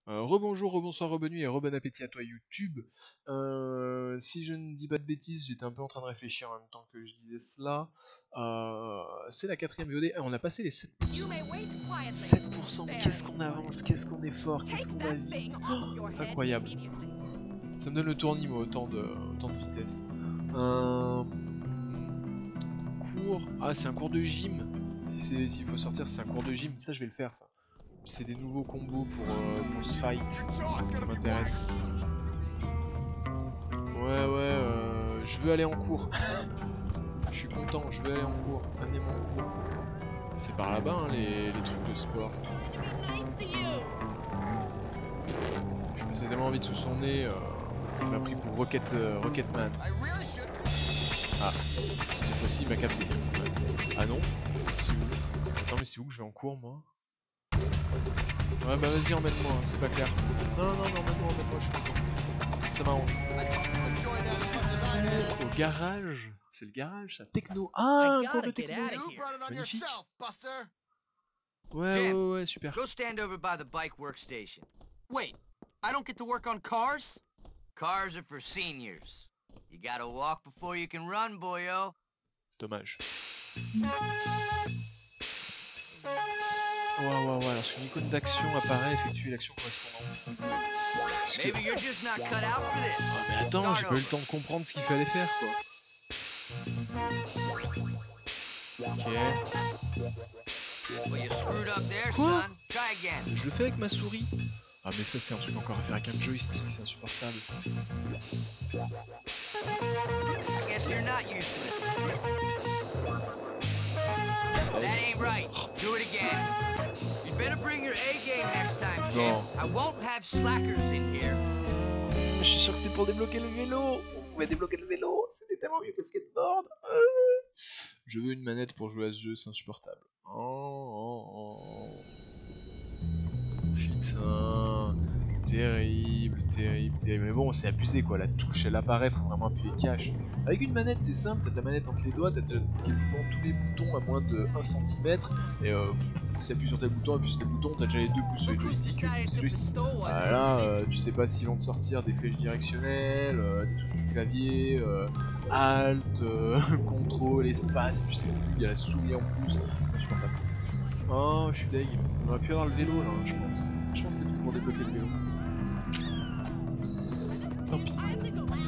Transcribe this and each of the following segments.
Rebonjour, rebonsoir, rebonne nuit et rebon appétit à toi YouTube. Si je ne dis pas de bêtises, j'étais un peu en train de réfléchir en même temps que je disais cela. C'est la quatrième VOD. On a passé les 7%. 7%, qu'est-ce qu'on avance, qu'est-ce qu'on est fort, qu'est-ce qu'on va vite. Oh, c'est incroyable. Ça me donne le tournis, moi, autant de vitesse. Cours. Ah, c'est un cours de gym. S'il faut sortir, c'est un cours de gym. Ça, je vais le faire, ça. C'est des nouveaux combos pour ce fight, ça m'intéresse. Ouais, je veux aller en cours. Je suis content, je veux aller en cours. Amenez-moi en cours. C'est par là-bas, hein, les trucs de sport. Je passais tellement vite sous son nez, il m'a pris pour Rocketman. Ah, cette fois-ci il m'a capté. Ah non? C'est où? Attends, mais c'est où que je vais en cours, moi? Ouais, bah vas-y, emmène-moi, hein, c'est pas clair. Non, emmène-moi, je suis content. Ça m'arrange. Au garage. C'est le garage, ça. Techno. Ah, un cours de techno. Magnifique. Ouais, super. Go stand over by the bike workstation. Wait, I don't get to work on cars? Cars are for seniors. You gotta walk before you can run, boyo. Dommage. Ouais, alors sur une icône d'action apparaît, effectuer l'action correspondante. Que... Oh, mais attends, j'ai pas eu le temps de comprendre ce qu'il fallait faire, quoi. Ok. Quoi? Je le fais avec ma souris. Ah mais ça c'est un truc encore à faire avec un joystick, c'est insupportable. Non. Je suis sûr que c'est pour débloquer le vélo. On pouvait débloquer le vélo, c'était tellement mieux que le skateboard. Je veux une manette pour jouer à ce jeu, c'est insupportable. Oh. Putain, terrible. Mais bon, c'est abusé quoi, la touche elle apparaît, faut vraiment appuyer cache. Avec une manette c'est simple, t'as ta manette entre les doigts, t'as quasiment tous les boutons à moins de 1 cm. Et s'appuie sur tel bouton, appuie sur tel bouton, t'as déjà les deux pouces sur les joysticks. Là, tu sais pas si l'on de sortir des flèches directionnelles, des touches du clavier, Alt, contrôle, espace, tu sais plus, il y a la souris en plus, c'est insupportable. Oh, je suis deg. On aurait pu avoir le vélo là, je pense. Je pense que c'est pour débloquer le vélo. Tant pis.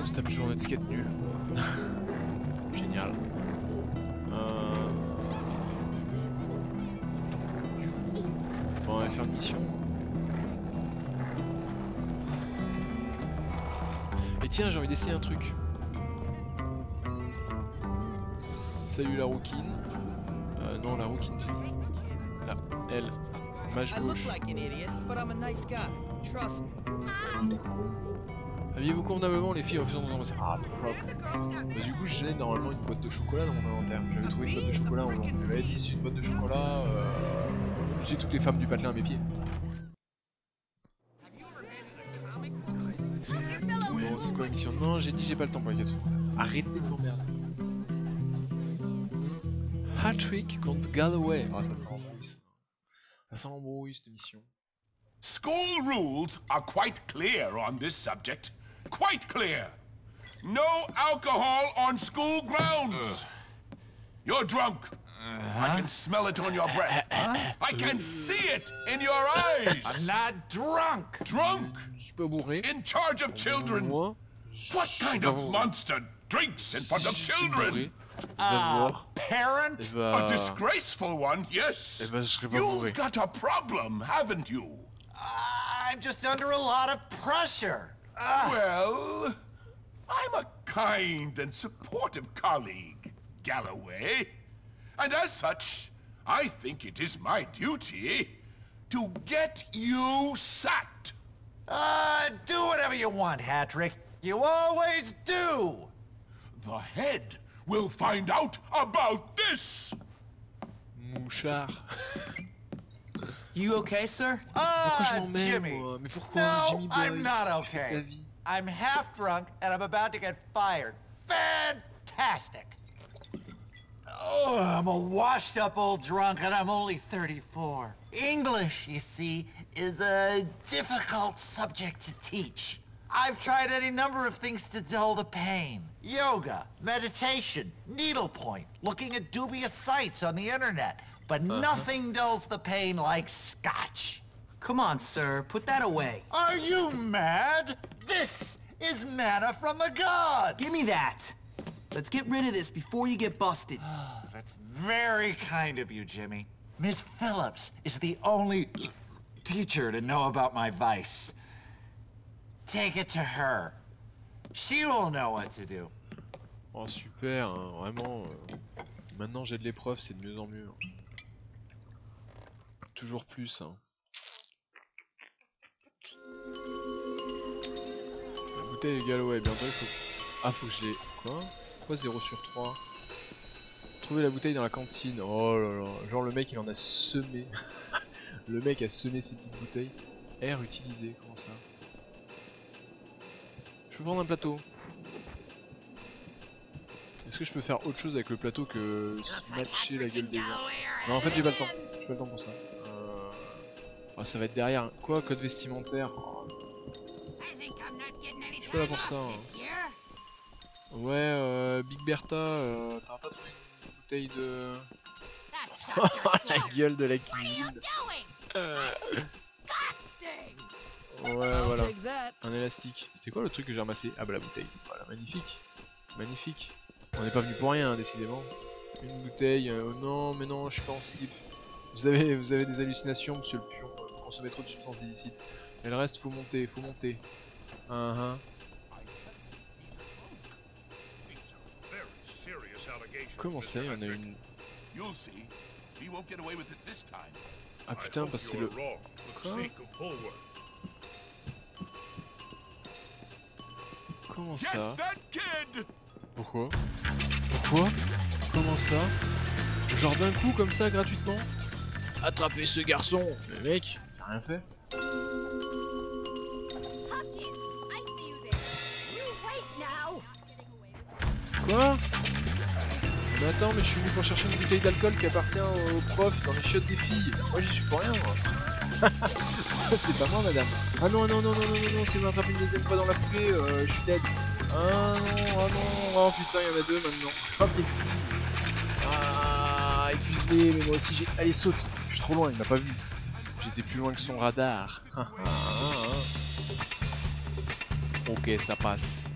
On se tape toujours notre skate nul. Génial. Du coup, on va faire une mission. Et tiens, j'ai envie d'essayer un truc. Salut la rouquine. Non, la rouquine. Là, elle. Mage gauche. Aviez-vous convenablement les filles refusant de nous embrasser? Ah fuck. Bah, du coup j'ai normalement une boîte de chocolat dans mon inventaire. J'avais trouvé une boîte de chocolat en long. Je m'avais dit si une boîte de chocolat, j'ai toutes les femmes du patelin à mes pieds. Bon, c'est quoi la mission? Non, j'ai dit j'ai pas le temps pour les gars. Arrêtez de m'emmerder. Hat-trick contre Galloway. Ah, ça sent l'embrouille ça. Ça sent l'embrouille cette mission. School rules are quite clear on this subject. Quite clear. No alcohol on school grounds. You're drunk. I can smell it on your breath. I can see it in your eyes. I'm not drunk. Drunk? Je peux bourrer. In charge of children. What kind of monster drinks in front of children? Parent? A disgraceful one, yes. You've got a problem, haven't you? I'm just under a lot of pressure. Well, I'm a kind and supportive colleague, Galloway. And as such, I think it is my duty to get you sacked. Do whatever you want, Hattrick. You always do. The head will find out about this. Mouchard. You okay, sir? Pourquoi je m'emmène, Jimmy. moi? Mais pourquoi, No, Jimmy Boy? I'm not okay. I'm half drunk and I'm about to get fired. Fantastic. Oh, I'm a washed up old drunk and I'm only 34. English, you see, is a difficult subject to teach. I've tried any number of things to dull the pain. Yoga, meditation, needlepoint, looking at dubious sites on the internet. But nothing dulls the pain like scotch. Come on, sir, put that away. Are you mad? This is manna from the gods! Give me that. Let's get rid of this before you get busted. That's very kind of you, Jimmy. Miss Phillips is the only teacher to know about my vice. Take it to her. She will know what to do. Oh super, hein, vraiment. Maintenant j'ai de l'épreuve, c'est de mieux en mieux. Hein. Toujours plus. Hein. La bouteille de Galloway, bientôt il faut... Ah faut que j'ai... Quoi? Pourquoi 0 sur 3? Trouver la bouteille dans la cantine. Oh là là. Genre le mec il en a semé. Le mec a semé ses petites bouteilles. R utilisé, comment ça? Je peux prendre un plateau. Est-ce que je peux faire autre chose avec le plateau que matcher la gueule des gens? Non en fait j'ai pas le temps. J'ai pas le temps pour ça. Oh, ça va être derrière. Quoi? Code vestimentaire? Oh. Je suis pas là pour ça. Hein. Ouais, Big Bertha, t'auras pas trouvé une bouteille de... La gueule de la cuisine. Ouais, voilà. Un élastique. C'était quoi le truc que j'ai ramassé? Ah bah la bouteille. Voilà, magnifique. Magnifique. On n'est pas venu pour rien, hein, décidément. Une bouteille. Non, mais non, je suis pas en slip. Vous avez des hallucinations, monsieur le pion. Vous consommez trop de substances illicites. Et le reste, faut monter, faut monter. Comment ça, il y en a une... Ah putain, parce que c'est le... Quoi? Comment ça? Pourquoi? Pourquoi? Comment ça? Genre d'un coup comme ça, gratuitement? Attrapez ce garçon! Mais mec, j'ai rien fait. Quoi? Mais attends, mais je suis venu pour chercher une bouteille d'alcool qui appartient au prof dans les chiottes des filles. Moi j'y suis pour rien moi. C'est pas moi madame. Ah non non non non non non, si vous m'attrapez une deuxième fois dans la foulée, je suis dead. Ah non, oh putain il y en a deux maintenant. Oh épuise. Ah épuise-les, mais moi aussi j'ai... Allez saute, je suis trop loin, il m'a pas vu. J'étais plus loin que son radar. Ok ça passe.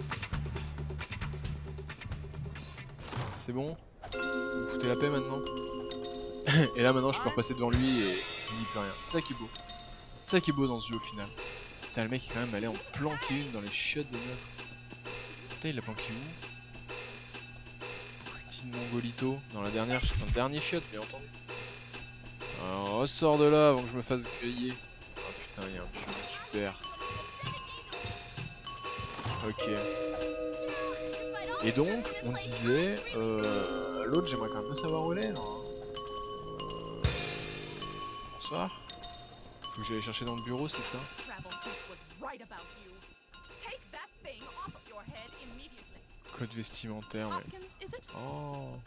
C'est bon? Vous me foutez la paix maintenant? Et là maintenant je peux repasser devant lui et il n'y peut rien. C'est ça qui est beau. C'est ça qui est beau dans ce jeu au final. Putain le mec est quand même allé en planquer une dans les chiottes des meufs. Putain il l'a planqué où? Petit mongolito. Dans le dernier chiotte bien entendu. Alors ressors de là avant que je me fasse griller. Oh putain il y a un pion super. Ok. Et donc, on disait, l'autre j'aimerais quand même bien savoir où elle est là. Bonsoir. Faut que j'aille chercher dans le bureau, c'est ça? Code vestimentaire, mais... Oh.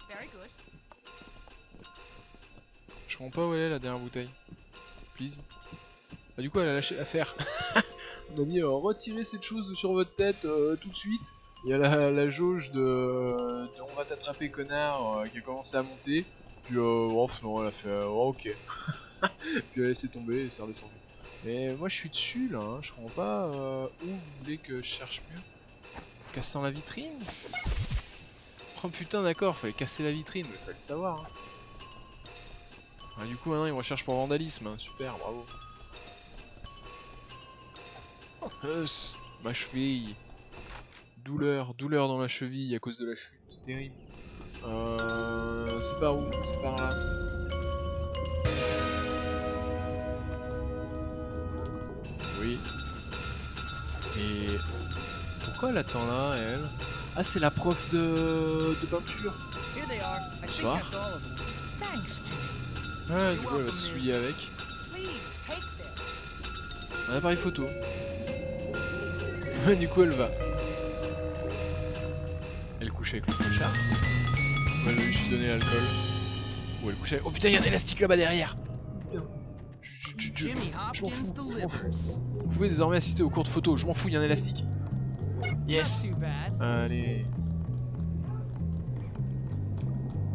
Je comprends pas où elle est la dernière bouteille. Please. Bah du coup elle a lâché l'affaire. On a dit retirez cette chose de sur votre tête tout de suite. Il y a la jauge de on va t'attraper connard qui a commencé à monter. Puis oh non elle a fait ok. Puis elle a laissé tomber et c'est redescendu. Mais moi je suis dessus là, hein. Je comprends pas où vous voulez que je cherche mieux. Cassant la vitrine? Oh putain d'accord, fallait casser la vitrine, mais fallait le savoir. Hein. Ah, du coup maintenant ils me recherchent pour vandalisme, hein. Super, bravo. Ma cheville. Douleur dans la cheville à cause de la chute, c'est terrible. C'est par où? C'est par là. Oui. Et pourquoi elle attend là, elle? Ah, c'est la prof de peinture. Bonsoir. Ouais, du coup elle va se souiller avec. Un appareil photo. Du coup elle va. Elle couche avec le clochard. Ou elle veut juste lui donner l'alcool. Ou elle couche avec... Oh putain, il y a un élastique là-bas derrière. Putain. chute, je Jimmy m'en fous, Hopkins je m'en fous. delivers. Vous pouvez désormais assister aux cours de photo, je m'en fous, il y a un élastique. Yes. Not too bad. Allez.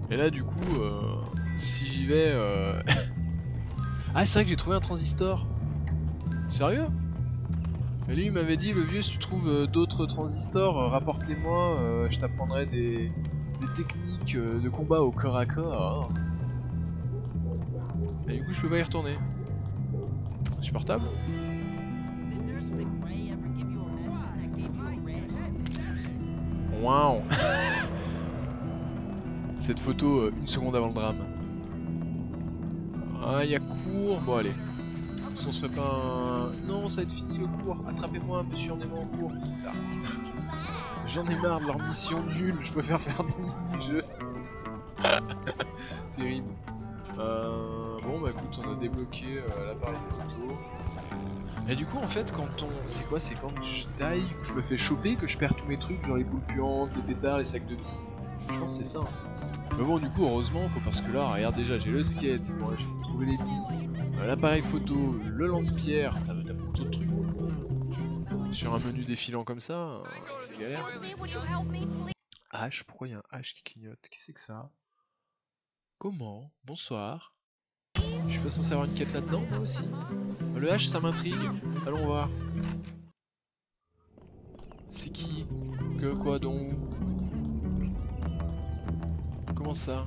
Et là du coup, si j'y vais... Ah c'est vrai que j'ai trouvé un transistor. Sérieux? Et lui il m'avait dit, le vieux, si tu trouves d'autres transistors, rapporte-les-moi, je t'apprendrai des techniques de combat au corps à corps. Et du coup je peux pas y retourner. Insupportable. Did Nurse McRae ever give you a medicine that gave you a rash? Waouh. Cette photo, une seconde avant le drame. Ah, il y a cours. Bon, allez. Est-ce qu'on se fait pas un... Non, ça va être fini le cours. Attrapez-moi, monsieur, emmenez-moi en cours. Putain. J'en ai marre de leur mission nulle. Je préfère faire des mini-jeux. Terrible. Bon, bah écoute, on a débloqué l'appareil photo. Et du coup, en fait, quand on... C'est quoi? C'est quand je taille, que je me fais choper, que je perds tous mes trucs, genre les boules puantes, les pétards, les sacs de billes. Je pense que c'est ça. Mais bon, du coup, heureusement, parce que là, regarde déjà, j'ai le skate, bon, j'ai trouvé les billes, l'appareil photo, le lance-pierre, t'as beaucoup trop de trucs. Sur un menu défilant comme ça, c'est galère. H, pourquoi il y a un H qui clignote? Qu'est-ce que c'est que ça? Comment? Bonsoir. Je suis pas censé avoir une quête là-dedans, moi aussi? Le H, ça m'intrigue. Allons voir. C'est qui? Que quoi donc? Comment ça?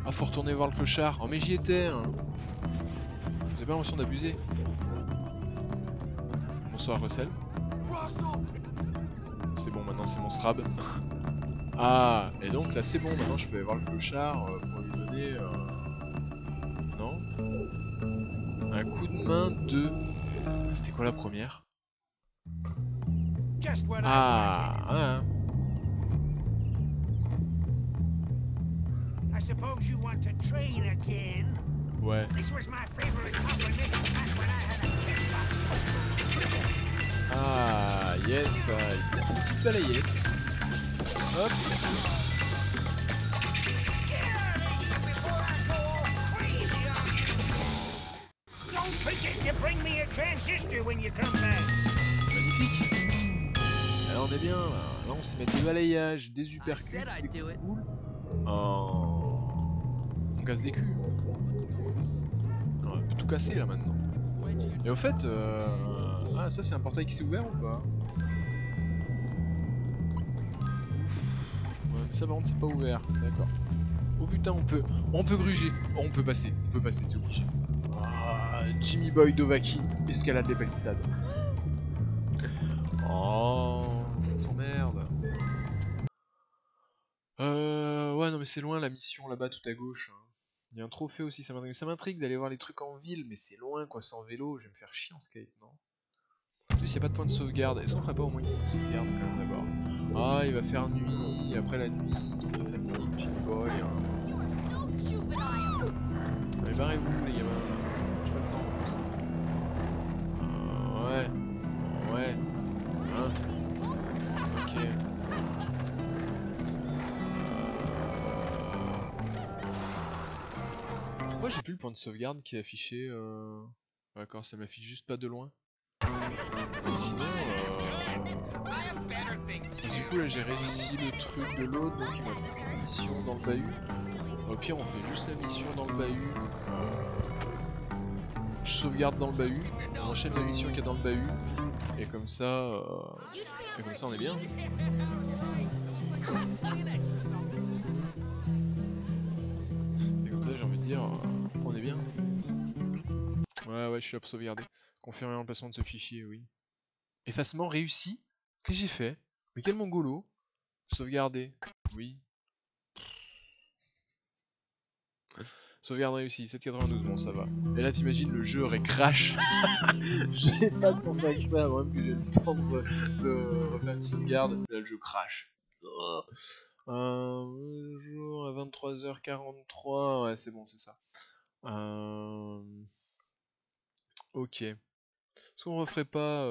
Ah, faut retourner voir le clochard. Oh, mais j'y étais, hein. Vous avez pas l'impression d'abuser? Bonsoir, Russell. C'est bon, maintenant c'est mon strab. Ah, et donc là c'est bon, maintenant je peux aller voir le clochard pour lui donner... Non? Un coup de main de... C'était quoi la première? Ah, hein. I suppose you want to train again? Ouais. This was my favorite compliment back when I had a kickboxing. Ah, yes, une petite balayette. Hop. Don't forget to bring me a transistor when you come back. Magnifique. Alors on est bien, là on s'est mis des balayages, des uppercuts, des coups. Oh. On casse des culs. On peut tout casser là maintenant. Et au fait, ah ça c'est un portail qui s'est ouvert ou pas? Ouais, mais ça par contre c'est pas ouvert, d'accord. Oh putain on peut gruger, oh, on peut passer, c'est obligé. Ah, Jimmy Boy Dovaki, escalade des palissades. Oh, on s'emmerde. Ouais non mais c'est loin la mission là-bas tout à gauche. Hein. Il y a un trophée aussi, ça m'intrigue d'aller voir les trucs en ville, mais c'est loin quoi, sans vélo, je vais me faire chier en skate, non? En plus, il n'y a pas de point de sauvegarde. Est-ce qu'on ferait pas au moins une petite sauvegarde quand même d'abord? Ah, il va faire nuit, après la nuit, tombe de fatigue, Jimmy Boy. Allez, barrez-vous les gamins, j'ai pas le temps pour ça. Ouais, ouais, hein, ok. Pourquoi j'ai plus le point de sauvegarde qui est affiché D'accord, ça m'affiche juste pas de loin. Et sinon, du coup là j'ai réussi le truc de l'autre, donc il me reste plus qu'une mission dans le bahut. Au pire on fait juste la mission dans le bahut. Je sauvegarde dans le bahut, on enchaîne la mission qu'il y a dans le bahut, et comme ça on est bien. Et comme ça j'ai envie de dire, on est bien. Ouais, je suis là pour sauvegarder. Confirmer l'emplacement de ce fichier, oui. Effacement réussi. Qu'est-ce que j'ai fait? Mais quel mongolo? Sauvegarder. Oui. Sauvegarde réussi, 7,92, bon ça va. Et là t'imagines le jeu aurait crash. Je pas sans faire exprès avant même que j'ai le temps de refaire une sauvegarde. Là le jeu crash. Jour à 23h43, ouais c'est bon c'est ça. Ok. Est-ce qu'on referait pas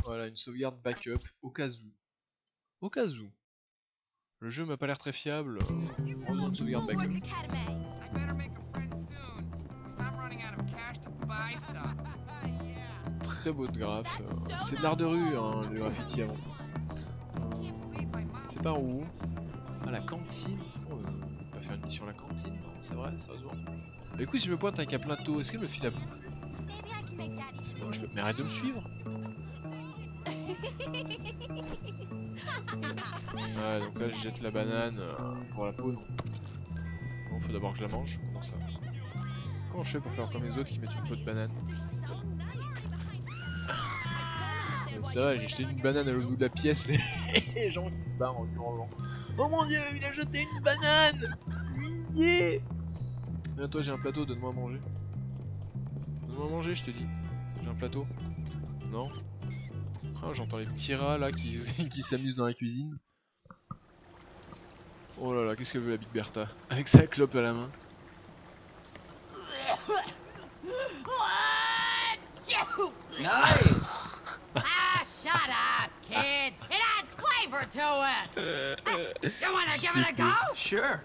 voilà, une sauvegarde backup au cas où? Au cas où. Le jeu m'a pas l'air très fiable. On a une sauvegarde backup. Très beau de graphe. C'est de l'art de rue, hein, le graffiti avant tout. C'est par où? Ah, la cantine. Oh, on va faire une mission à la cantine, non? C'est vrai, ça va se voir. Bah écoute, si je me pointe avec un plateau, est-ce qu'elle me file à bouffer? C'est bon, je peux... Mais arrête de me suivre! Ouais, donc là je jette la banane pour la peau, non? Bon, faut d'abord que je la mange. Comment ça? Comment je fais pour faire comme les autres qui mettent une peau de banane? Ça va, j'ai jeté une banane à l'autre bout de la pièce, les gens qui se barrent en hurlant. Oh mon dieu, il a jeté une banane! Yeah! Toi j'ai un plateau, donne-moi à manger. Donne-moi à manger, je te dis. J'ai un plateau. Non? Ah, j'entends les petits rats là qui s'amusent dans la cuisine. Oh là là, qu'est-ce qu'elle veut la Big Bertha? Avec sa clope à la main. Nice! Ah, shut up, kid. It adds flavor to it. You wanna give it a go? Sure.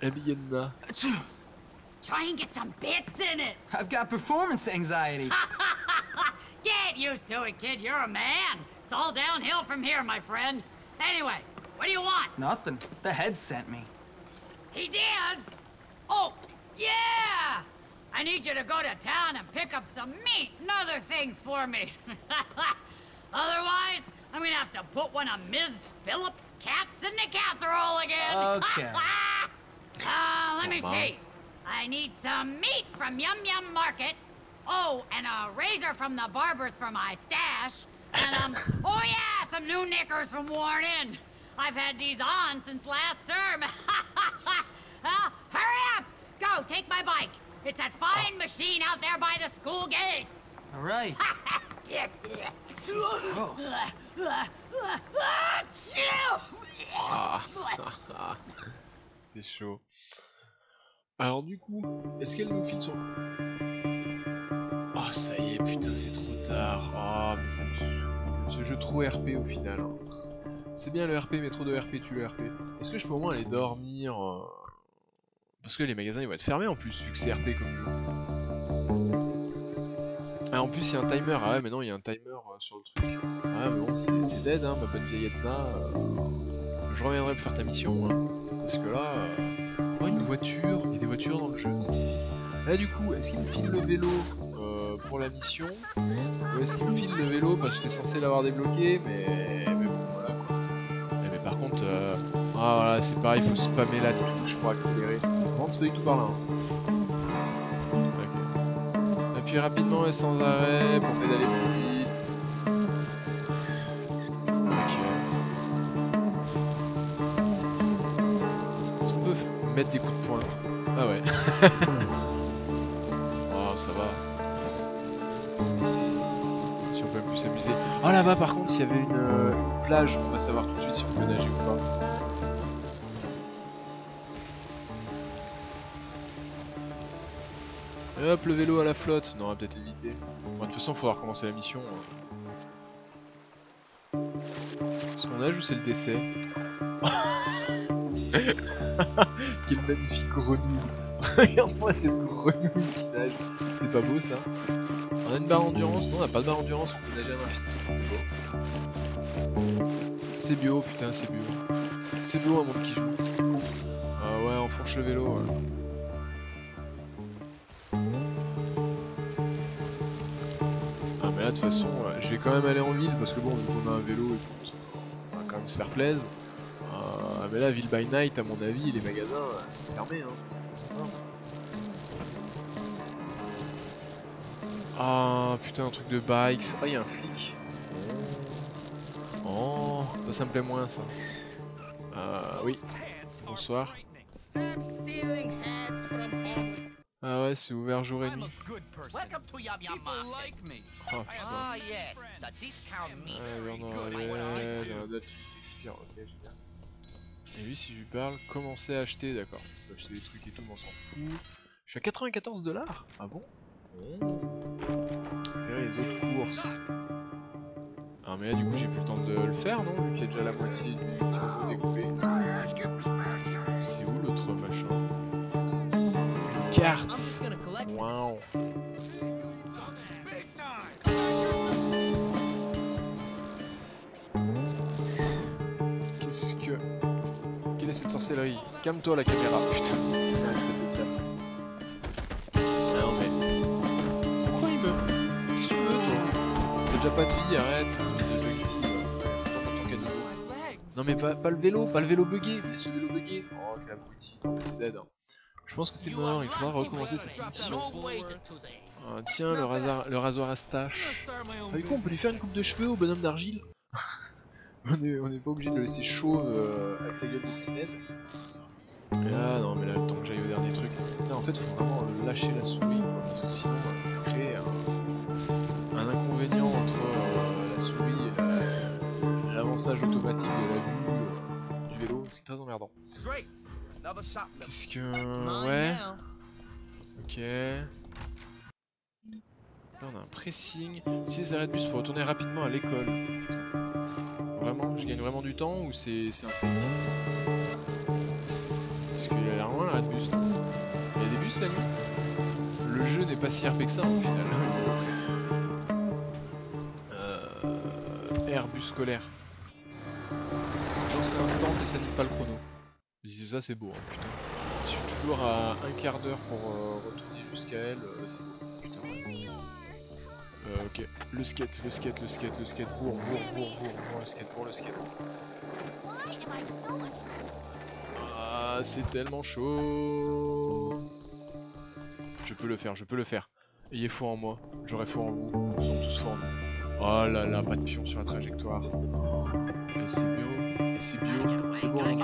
Abienna. Try and get some bits in it. I've got performance anxiety. Get used to it, kid. You're a man. It's all downhill from here, my friend. Anyway, what do you want? Nothing. The head sent me. He did? Oh, yeah! I need you to go to town and pick up some meat and other things for me. Otherwise, I'm gonna have to put one of Ms. Phillips' cats in the casserole again. Okay. Let me see. I need some meat from Yum Yum Market. Oh, and a razor from the barber's for my stash. And, oh yeah, some new knickers from Worn In. I've had these on since last term. Hurry up! Go, take my bike. It's that fine machine out there by the school gates. All right. Gross. Ah, c'est chaud. Alors du coup, est-ce qu'elle nous file son... Oh ça y est, putain c'est trop tard. Oh mais ça me saoule. Ce jeu trop RP au final. Hein. C'est bien le RP mais trop de RP tue le RP. Est-ce que je peux au moins aller dormir parce que les magasins ils vont être fermés en plus vu que c'est RP comme jeu. Ah en plus il y a un timer. Ah ouais mais non il y a un timer sur le truc. Ah mais bon c'est dead hein ma bonne vieille Edna. Je reviendrai pour faire ta mission hein. Parce que là... Oh une voiture, il y a des voitures dans le jeu. Là du coup, est-ce qu'il me file le vélo pour la mission? Ou est-ce qu'il me file le vélo parce que j'étais censé l'avoir débloqué mais bon voilà quoi. Mais par contre, ah voilà c'est pareil, il faut spammer la touche pour accélérer. Non c'est pas du tout par là. Hein. Okay. Appuie rapidement et sans arrêt pour pédaler plus vite. Mettre des coups de poing. Ah ouais. Oh ça va. Si on peut plus s'amuser. Ah là-bas par contre s'il y avait une plage, on va savoir tout de suite si on peut nager ou pas. Et hop le vélo à la flotte. Non on va peut-être éviter. Bon, de toute façon il faudra recommencer la mission. Hein. Est-ce qu'on nage ou c'est le décès? Quelle magnifique grenouille. Regarde-moi cette grenouille qui nage. C'est pas beau ça? On a une barre endurance? Non on a pas de barre endurance, on peut nager à l'infini. C'est beau. C'est bio, putain c'est bio. C'est beau un monde qui joue. Ah ouais on fourche le vélo. Ouais. Ah mais là de toute façon je vais quand même aller en ville parce que bon vu qu'on a un vélo et tout, on va quand même se faire plaisir. Mais là, Ville by Night, à mon avis, les magasins, c'est fermé, hein, c'est mort. Ah, putain, un truc de bikes. Ah, il y a un flic. Oh, ça me plaît moins, ça. Oui. Bonsoir. Ah ouais, c'est ouvert jour et nuit. Welcome to Yum Yum Market. Oh, Ah putain. yes, the discount meat. Ouais, non, Good ouais, ice cream. la date limite expire, ok, génial. Et lui, si je lui parle, commencer à acheter, d'accord. Je peux acheter des trucs et tout, mais on s'en fout. Je suis à 94 $. Ah bon? Récupérer les autres courses. Ah, mais là, du coup, j'ai plus le temps de le faire, non? Vu qu'il y a déjà la moitié du niveau découpé. C'est où l'autre machin? Une carte! Waouh! cette sorcellerie. Calme-toi la caméra, putain. Ah non mais... Pourquoi il me... Qu'est-ce que tu veux toi? T'as déjà pas de vie, arrête, espèce de junkie, ton caniveau. Non mais pas le vélo bugué, laisse le vélo bugué. Oh quel abruti, non mais c'est dead. Hein. Je pense que c'est mort, il faudra recommencer cette mission. Ah, tiens, le rasoir à stache. Ah, du coup on peut lui faire une coupe de cheveux au bonhomme d'argile. On est pas obligé de le laisser chauve avec sa gueule de skinhead. Ah non mais là le temps que j'aille au dernier truc. Là en fait faut vraiment lâcher la souris quoi, parce que sinon ça crée un inconvénient entre la souris et l'avançage automatique de la vue du vélo, c'est très emmerdant. Qu'est-ce que... Ouais. Ok. Là on a un pressing. Ici les arrêts de bus pour retourner rapidement à l'école. Putain. Vraiment, je gagne vraiment du temps ou c'est un truc? Parce qu'il a l'air loin l'arrêt de bus. Il y a des bus la nuit? Le jeu n'est pas si RP que ça au final. Airbus scolaire. Lancer instant et ça nique pas le chrono. Mais c'est ça, c'est beau, hein, putain. Je suis toujours à un quart d'heure pour retourner jusqu'à elle, c'est beau, putain. Ok, le skate, bourre, le skate. Ah, c'est tellement chaud. Je peux le faire. Ayez foi en moi, j'aurai foi en vous, nous sommes tous foi en nous. Oh là là, pas de pion sur la trajectoire. Et c'est bio, c'est bon.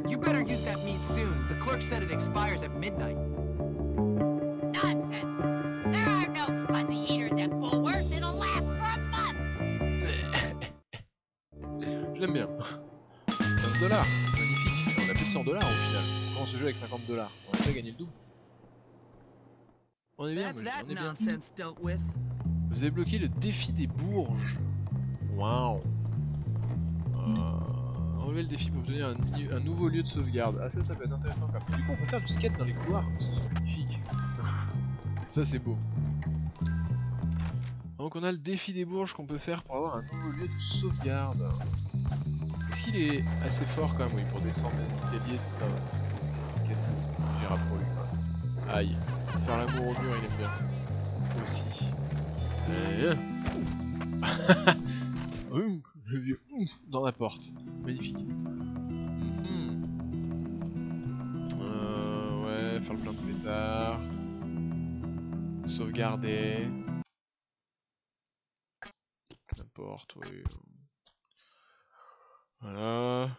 You better use that meat soon. The clerk said it expires at midnight. Nonsense! There are no fuzzy eaters at Bullworth. It'll last for a month. Je l'aime bien. 15 $, magnifique. On a plus de 100 $ au final. Comment ce jeu avec 50 $? On a déjà gagné le double. On est bien, That's moi, that on est bien. nonsense dealt with. Vous avez bloqué le défi des bourges. Waouh. Relever le défi pour obtenir un nouveau lieu de sauvegarde. Ah ça peut être intéressant quand même. Du coup on peut faire du skate dans les couloirs. C'est magnifique. Ça c'est beau. Donc on a le défi des bourges qu'on peut faire pour avoir un nouveau lieu de sauvegarde. Est-ce qu'il est assez fort quand même? Oui, pour descendre les escaliers c'est ça. Parce que le skate ira pour lui. Aïe. Faire l'amour au mur il aime bien. Aussi. Le vieux dans la porte. Magnifique. Ouais, faire le plein de pétards. Sauvegarder. N'importe, oui. Voilà.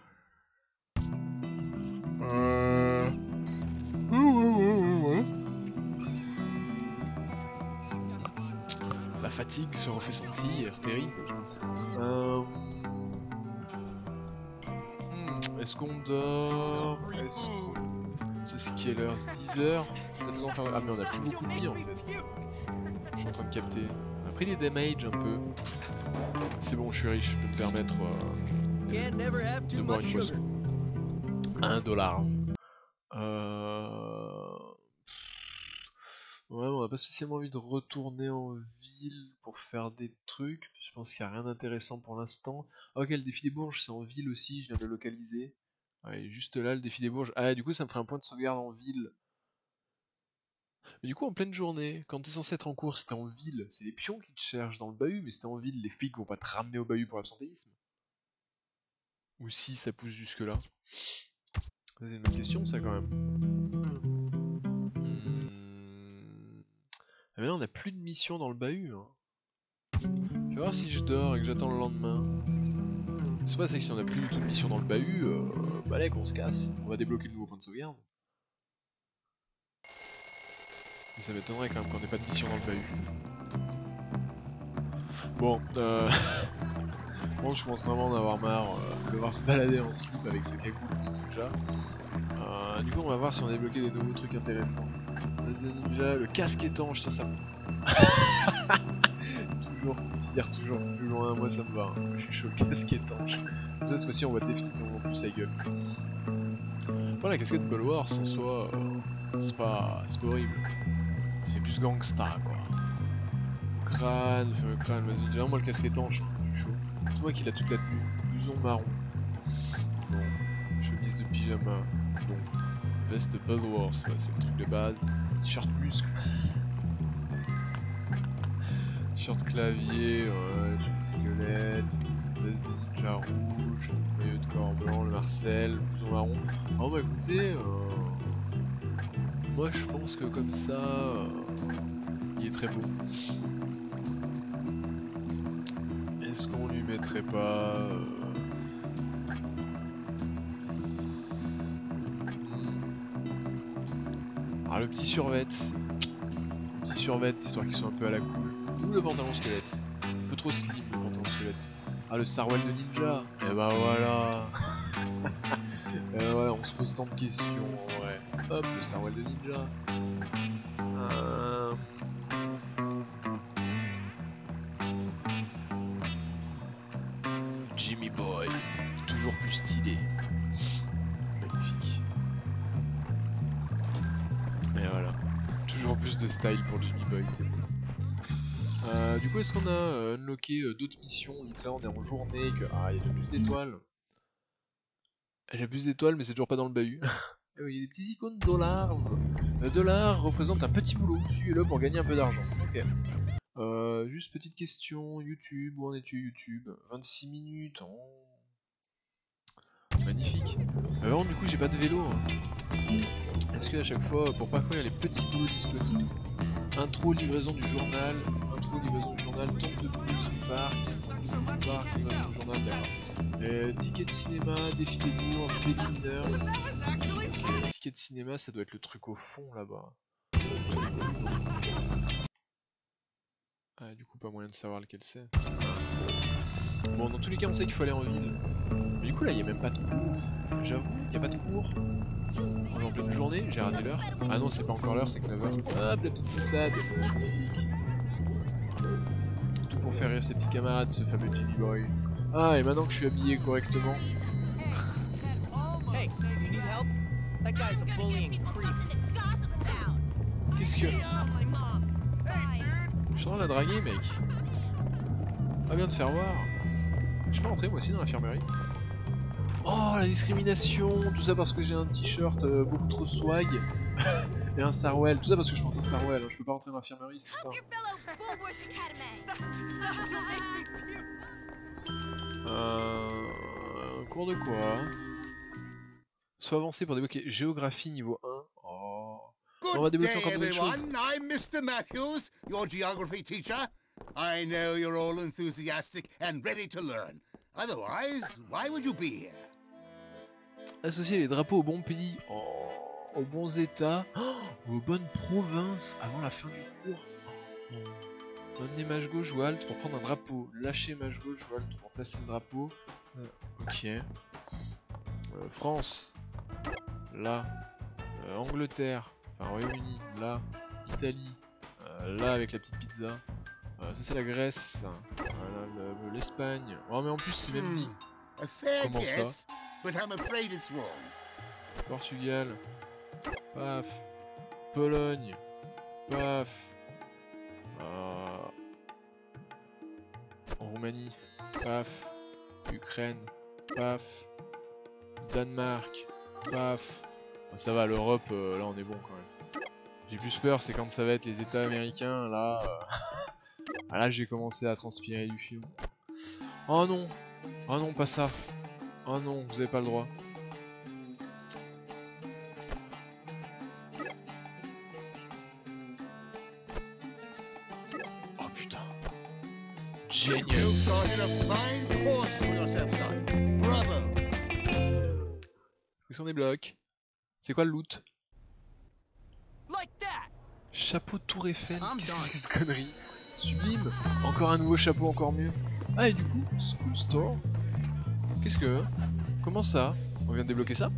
La fatigue se refait sentir, terrible. Est-ce qu'on dort? C'est ce qui est l'heure? 10h? Ah mais on a plus beaucoup de vie en fait. Je suis en train de capter. On a pris des damages un peu. C'est bon, je suis riche, je peux me permettre de boire une boisson. 1 $. Ouais, on n'a pas spécialement envie de retourner en ville pour faire des trucs. Je pense qu'il n'y a rien d'intéressant pour l'instant. Ah, ok, le défi des bourges, c'est en ville aussi, je viens de le localiser. Ouais, juste là, le défi des bourges. Ah, du coup, ça me ferait un point de sauvegarde en ville. Mais du coup, en pleine journée, quand t'es censé être en course, t'es en ville. C'est les pions qui te cherchent dans le bahut, mais si t'es en ville, les flics vont pas te ramener au bahut pour l'absentéisme. Ou si ça pousse jusque-là. C'est une bonne question, ça, quand même. Ah mais là on a plus de mission dans le bahut. Hein. Je vais voir si je dors et que j'attends le lendemain. C'est pas ça que si on a plus du tout de mission dans le bahut, bah allez qu'on se casse. On va débloquer le nouveau point de sauvegarde. Mais ça m'étonnerait quand même qu'on ait pas de mission dans le bahut. Bon, bon je commence vraiment d'en avoir marre de le voir se balader en slip avec sa cagoule déjà. Du coup on va voir si on a débloqué des nouveaux trucs intéressants. Déjà le casque étanche, ça toujours, tire toujours plus loin, moi ça me va, hein. Je suis chaud, casque étanche. Comme ça cette fois-ci on va définitivement plus sa gueule. Bon la casquette Bulwark en soi, c'est pas horrible. Ça fait plus gangsta quoi. Crâne, le crâne, vas-y, déjà moi le casque étanche, je suis chaud. C'est moi qui l'a toute la tenue, blouson marron. Bon. chemise de pyjama, donc veste Bedwars, ouais, c'est le truc de base, t-shirt muscle, t-shirt clavier, ouais, chemise squelette, veste de ninja rouge, maillot de corps blanc, le Marcel, blouson marron. Oh bah écoutez, moi je pense que comme ça, il est très beau. Est-ce qu'on lui mettrait pas ah, le petit survêt, histoire qu'ils soient un peu à la cool. Ou le pantalon squelette, un peu trop slim le pantalon squelette. Ah, le Sarwell de ninja. Et bah voilà. Ouais, on se pose tant de questions en vrai. Hop, le Sarwell de ninja. Jimmy Boy, toujours plus stylé. Magnifique. Et voilà. Toujours plus de style pour Jimmy Boy, c'est bon. Du coup, est-ce qu'on a unlocké d'autres missions? Donc là, on est en journée. Ah, il y a déjà plus d'étoiles. Il y a plus d'étoiles, mais c'est toujours pas dans le bahut. Et oui, il y a des petits icônes dollars. Dollar représente un petit boulot. Suivez-le pour gagner un peu d'argent. Ok. Juste petite question. YouTube, où en es-tu YouTube? 26 minutes. Oh. Magnifique. Avant, du coup, j'ai pas de vélo. Hein. Est-ce que à chaque fois, pour parcourir les petits boulots disponibles, intro, livraison du journal, tombe de plus du parc, livraison du journal, d'accord. Ticket de cinéma, défi des bourges, baby mineur. Ok, ticket de cinéma, ça doit être le truc au fond là-bas. Ah, du coup, pas moyen de savoir lequel c'est. Bon, dans tous les cas, on sait qu'il faut aller en ville. Mais du coup, là, il n'y a même pas de cours. J'avoue, il n'y a pas de cours. On est en pleine journée, j'ai raté l'heure. Ah non, c'est pas encore l'heure, c'est que 9h. Hop, la petite glissade, magnifique. Tout pour faire rire ses petits camarades, ce fameux Jimmy Boy. Ah, et maintenant que je suis habillé correctement. Hey, you need help? That guy's a bullying creep. Qu'est-ce que... Je suis en train de la draguer, mec. Pas bien de faire voir. Je peux rentrer moi aussi dans l'infirmerie. Oh, la discrimination. Tout ça parce que j'ai un t-shirt beaucoup trop swag. Et un Sarwell. Tout ça parce que je porte un Sarwell. Je peux pas rentrer dans l'infirmerie, c'est ça. Cours de quoi? Soit avancé pour débloquer géographie niveau 1. Oh. On va débloquer encore de nouvelles choses. I'm Mr. Matthews, your geography teacher. I know you're all enthusiastic and ready to learn. Otherwise, why would you be here? Associer les drapeaux aux bons pays, aux bons états, aux bonnes provinces avant la fin du cours. Amener mage gauche ou alt pour prendre un drapeau. Lâcher mage gauche ou alt pour placer le drapeau. Ok. France. Là. Angleterre. Enfin Royaume-Uni. Là. Italie. Là avec la petite pizza. Ça c'est la Grèce. Voilà, l'Espagne. Oh mais en plus c'est même dit. Comment ça? But I'm afraid it's wrong. Portugal. Paf. Pologne. Paf. Roumanie. Paf. Ukraine. Paf. Danemark. Paf. Ça va, l'Europe, là on est bon quand même. J'ai plus peur, c'est quand ça va être les États américains, là... Ah, là j'ai commencé à transpirer du fion. Oh non. Oh non, pas ça. Oh non, vous avez pas le droit. Oh putain. Genius. Qu'est-ce qu'on débloque? C'est quoi le loot? Chapeau Tour Eiffel. Qu'est-ce que c'est que cette connerie? Sublime. Encore un nouveau chapeau, encore mieux. Ah et du coup, School Store. Qu'est-ce que... Comment ça? On vient de débloquer ça?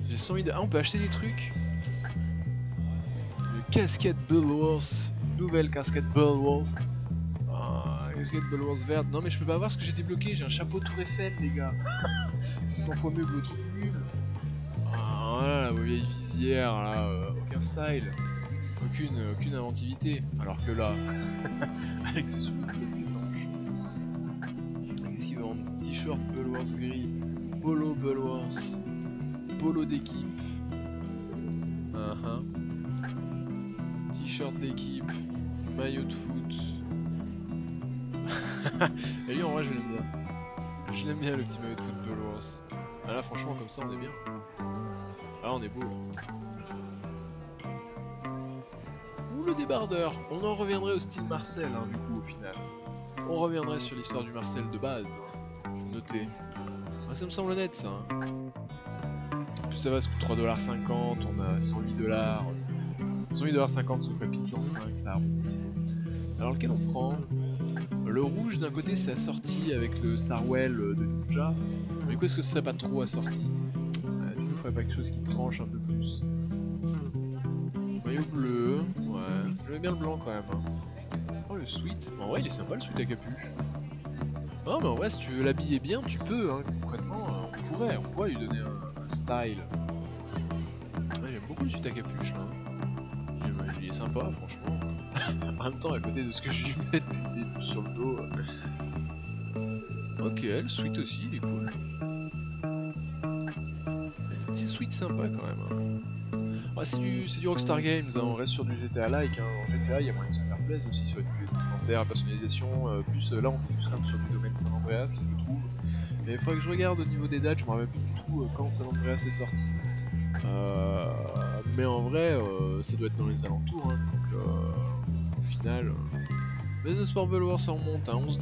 J'ai 100 idées. Ah, on peut acheter des trucs. Une casquette Bullworth. Nouvelle casquette Bullworth. Ah, casquette Bullworth verte. Non mais je peux pas avoir ce que j'ai débloqué. J'ai un chapeau Tour Eiffel, les gars. C'est 100 fois mieux que le truc nul. Ah, voilà, la vieille visière, là. Aucun style. Aucune inventivité. Alors que là, avec ce sous casque étanche. Qu'est-ce qu'il veut en t-shirt Bullworth gris? Polo Bullworth. Polo d'équipe. T-shirt d'équipe. Maillot de foot. Et lui en vrai je l'aime bien. Je l'aime bien le petit maillot de foot Bullworth. Ah là franchement comme ça on est bien. Ah on est beau là. Ou le débardeur. On en reviendrait au style Marcel hein, du coup au final. On reviendrait sur l'histoire du Marcel de base. Notez. Ah, ça me semble honnête ça. Hein. En plus ça va, ça coûte 3,50$, on a 108$. 108,50$, ça ferait 1105, ça arrondit. Alors lequel on prend? Le rouge d'un côté c'est assorti avec le Sarwell de Ninja. Mais quoi est-ce que ce serait pas trop assorti? Est-ce qu'on ferait pas quelque chose qui tranche un peu plus? Maillot bleu, ouais. J'aime bien le blanc quand même. Hein. Oh le sweat, en vrai il est sympa le sweat à capuche. Non mais en vrai si tu veux l'habiller bien tu peux, hein. Concrètement on pourrait lui donner un style. Ouais, j'aime beaucoup le sweat à capuche là. Il est sympa franchement. En même temps à côté de ce que je lui mets des sur le dos. Ok, le sweat aussi il est cool. Des petits sweats sympas quand même. Hein. Ah, c'est du Rockstar Games, hein. On reste sur du GTA-like. Hein. En GTA il y a moyen de se faire plaisir aussi sur les vestimentaires, la personnalisation. Plus là on est plus quand même sur du domaine San Andreas je trouve. Mais il faudrait que je regarde au niveau des dates, je me rappelle plus du tout quand San Andreas est sorti. Mais en vrai ça doit être dans les alentours. Hein. Donc au final. Mais The Sport Bullworth on monte à 11$.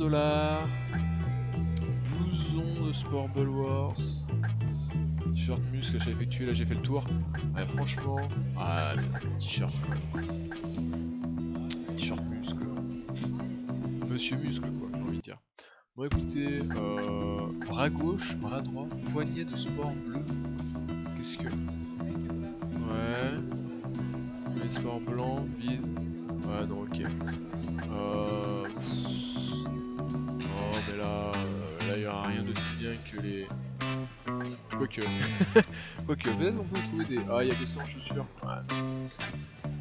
Blouson de Sport Bullworth. T-shirt muscle, j'ai effectué, là j'ai fait le tour. Ouais, franchement, ah, le t-shirt quoi. T-shirt muscle. Monsieur muscle quoi, j'ai envie de dire. Bon écoutez, bras gauche, bras droit, poignet de sport bleu. Qu'est-ce que... Ouais. Les sport blanc, vide. Ouais non ok. Oh mais là il y aura rien de si bien que les... Quoique, peut-être on peut trouver des... Ah, il y a que ça en chaussures. Ouais.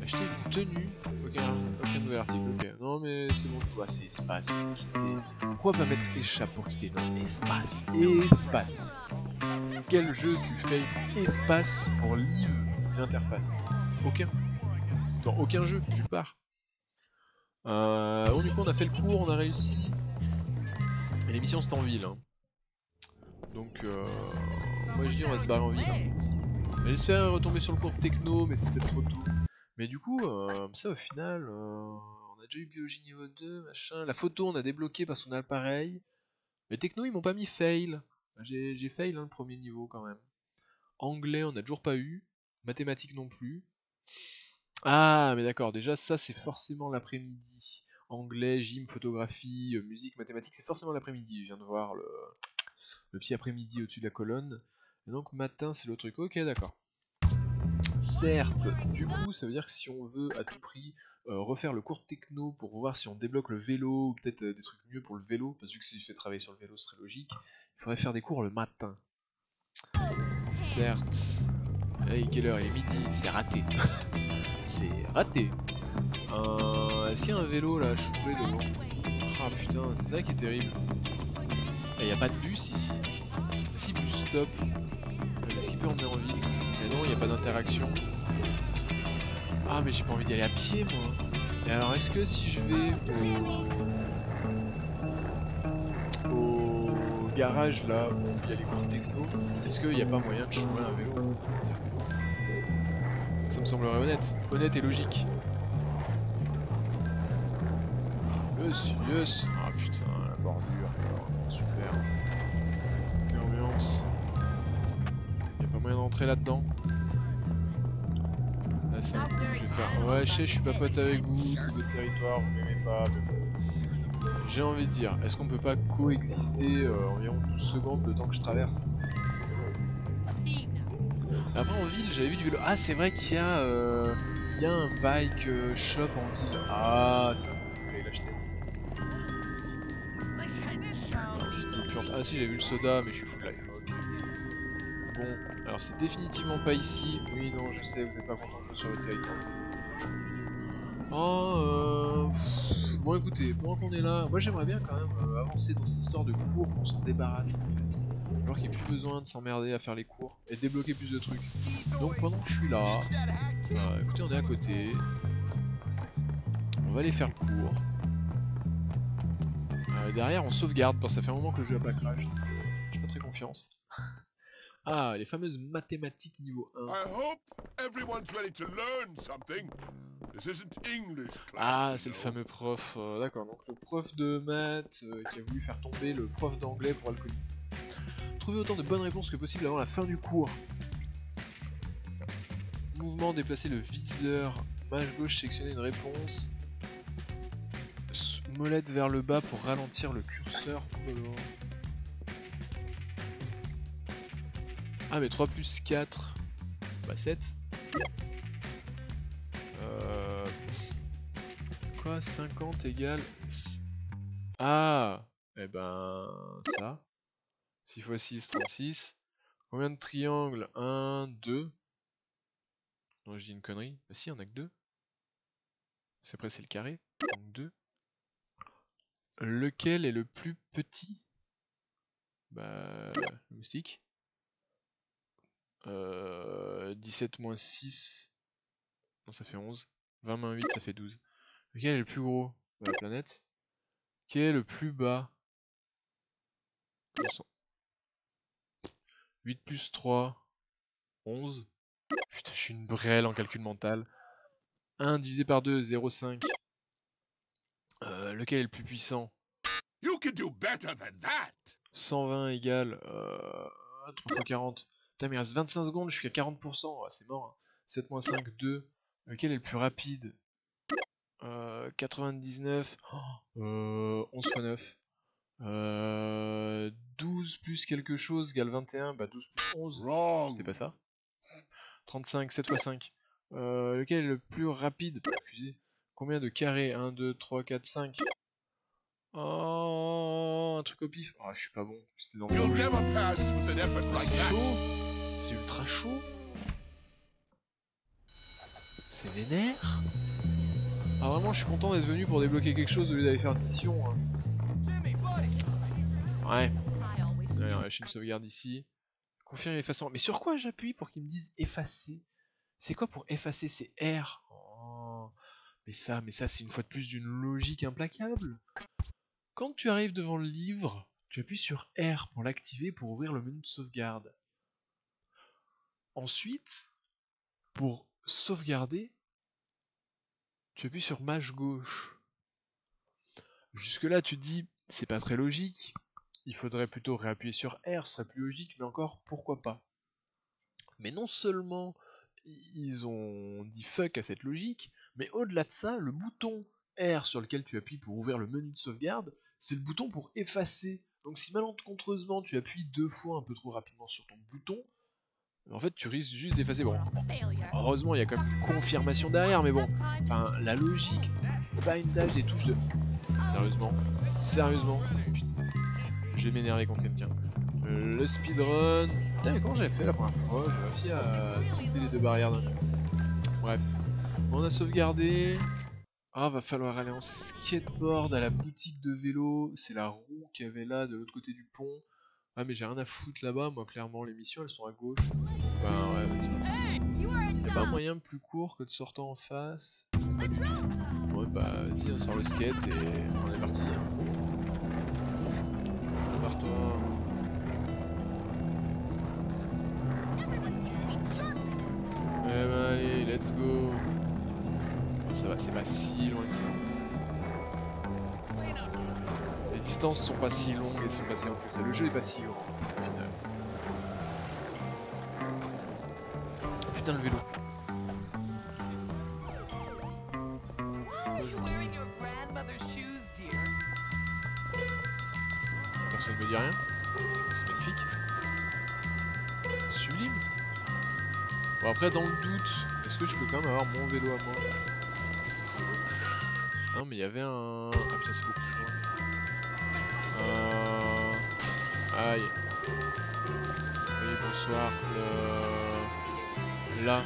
Acheter une tenue. Aucun nouvel article, ok. Non, mais c'est bon, toi, c'est espace pour quitter. Pourquoi pas mettre échappe pour quitter? Non, espace. Espace. Quel jeu tu fais espace pour live l'interface? Aucun. Dans aucun jeu, nulle part. Du coup, on a fait le cours, on a réussi. Et l'émission, c'est en ville. Hein. Donc, moi je dis on va se barrer en ville. J'espère retomber sur le cours de techno, mais c'est peut-être trop tôt. Mais du coup, ça au final, on a déjà eu biologie niveau 2, machin. La photo on a débloqué parce qu'on a le pareil. Mais techno ils m'ont pas mis fail. J'ai fail hein, le premier niveau quand même. Anglais on a toujours pas eu. Mathématiques non plus. Ah mais d'accord, déjà ça c'est forcément l'après-midi. Anglais, gym, photographie, musique, mathématiques, c'est forcément l'après-midi. Je viens de voir le petit après-midi au-dessus de la colonne. Et donc matin c'est le truc. Ok d'accord. Certes, du coup ça veut dire que si on veut à tout prix refaire le cours de techno pour voir si on débloque le vélo ou peut-être des trucs mieux pour le vélo, parce que si je fais travailler sur le vélo ce serait logique, il faudrait faire des cours le matin. Certes. Hey, quelle heure? Il est midi, c'est raté. C'est raté. Est-ce qu'il y a un vélo là choué devant? Ah putain, c'est ça qui est terrible. Il n'y a pas de bus ici. Si, bus stop. Est-ce qu'il peut emmener en ville? Mais non, il n'y a pas d'interaction. Ah, mais j'ai pas envie d'y aller à pied, moi. Et alors, est-ce que si je vais au garage, là, où il y a les cours de techno, est-ce qu'il n'y a pas moyen de chouer un vélo? Ça me semblerait honnête. Honnête et logique. Yes. Ah putain, la bordure. Super. Quelle ambiance. Y'a pas moyen d'entrer là-dedans. Là c'est un coup, je vais faire... Ouais je sais, je suis pas pote avec vous, c'est votre territoire, vous m'aimez pas. J'ai envie de dire, est-ce qu'on peut pas coexister environ 12 secondes le temps que je traverse? Après en ville, j'avais vu du vélo. Ah c'est vrai qu'il y a un bike shop en ville. Ah ça me fout, j'allais l'acheter. Ah si, j'avais vu le soda, mais je suis fou de life. Okay. Bon, alors c'est définitivement pas ici. Oui, non, je sais, vous êtes pas content de sur votre territoire. Oh, bon écoutez, pendant qu'on est là, moi j'aimerais bien quand même avancer dans cette histoire de cours, qu'on s'en débarrasse en fait. Alors qu'il n'y ait plus besoin de s'emmerder à faire les cours et débloquer plus de trucs. Donc pendant que je suis là, écoutez, on est à côté. On va aller faire le cours. Derrière, on sauvegarde parce que ça fait un moment que le jeu a pas crash. J'ai pas très confiance. Ah, les fameuses mathématiques niveau 1. I hope everyone's ready to learn something. This isn't English class. Ah, c'est le fameux prof. D'accord, donc le prof de maths qui a voulu faire tomber le prof d'anglais pour alcoolisme. Trouvez autant de bonnes réponses que possible avant la fin du cours. Mouvement, déplacer le viseur. Mage gauche, sélectionner une réponse. Molette vers le bas pour ralentir le curseur. Ah mais 3 plus 4, bah 7. Quoi 50 égale... Ah, eh ben ça. 6 x 6, 36. Combien de triangles? 1, 2. Non, je dis une connerie. Bah si, il y en a que 2. C'est après c'est le carré. Donc 2. Lequel est le plus petit? Bah, le moustique. 17 moins 6. Non, ça fait 11. 20 moins 8, ça fait 12. Lequel est le plus gros? Bah, la planète. Quel est le plus bas? 8 plus 3. 11. Putain, je suis une brêle en calcul mental. 1 divisé par 2, 0,5. Lequel est le plus puissant? You can do better than that. 120 égale 3 x 40. Putain, mais il reste 25 secondes, je suis à 40%. Oh, c'est mort. Hein. 7 moins 5, 2. Lequel est le plus rapide? 99. 11 x 9. 12 plus quelque chose égale 21. Bah 12 plus 11. C'était pas ça. 35, 7 x 5. Lequel est le plus rapide? Bah, fusée. Combien de carrés? 1, 2, 3, 4, 5. Oh, un truc au pif. Ah, je suis pas bon. C'était dans le rouge. C'est chaud. C'est ultra chaud. C'est vénère. Ah, vraiment, je suis content d'être venu pour débloquer quelque chose au lieu d'aller faire une mission. Hein. Ouais. Allez, on va lâcher une sauvegarde ici. Confirmer l'effacement. Mais sur quoi j'appuie pour qu'ils me disent effacer? C'est quoi pour effacer? C'est R. Oh. Mais ça, c'est une fois de plus d'une logique implacable. Quand tu arrives devant le livre, tu appuies sur R pour l'activer pour ouvrir le menu de sauvegarde. Ensuite, pour sauvegarder, tu appuies sur Mage gauche. Jusque là, tu te dis, c'est pas très logique. Il faudrait plutôt réappuyer sur R, ce serait plus logique, mais encore, pourquoi pas. Mais non seulement ils ont dit fuck à cette logique, mais au-delà de ça, le bouton R sur lequel tu appuies pour ouvrir le menu de sauvegarde, c'est le bouton pour effacer. Donc si malencontreusement tu appuies 2 fois un peu trop rapidement sur ton bouton, en fait tu risques juste d'effacer. Bon, heureusement il y a quand même une confirmation derrière, mais bon, enfin la logique, bindage des touches de... Sérieusement, je vais m'énerver contre quelqu'un. Le speedrun... Putain, mais comment j'avais fait la première fois? J'ai réussi à sauter les 2 barrières d'un coup. Bref, on a sauvegardé. Ah, va falloir aller en skateboard à la boutique de vélo. C'est la roue qu'il y avait là de l'autre côté du pont. Ah, mais j'ai rien à foutre là-bas. Moi, clairement, les missions elles sont à gauche. Ben ouais, vas-y, on fait ça. Y'a pas un moyen plus court que de sortir en face? Ouais, bah vas-y, on sort le skate et on est parti. Prépare-toi. Eh ben allez, let's go. Oh, ça va, c'est pas si loin que ça. Les distances sont pas si longues et sont pas si longues que ça. Le jeu est pas si grand au final. Oh, putain, le vélo. Personne ne me dit rien. C'est magnifique. Sublime. Bon, après, dans le doute, est-ce que je peux quand même avoir mon vélo à moi? Non, mais il y avait un... Ah putain, c'est beaucoup plus loin. Aïe. Oui, bonsoir. Là.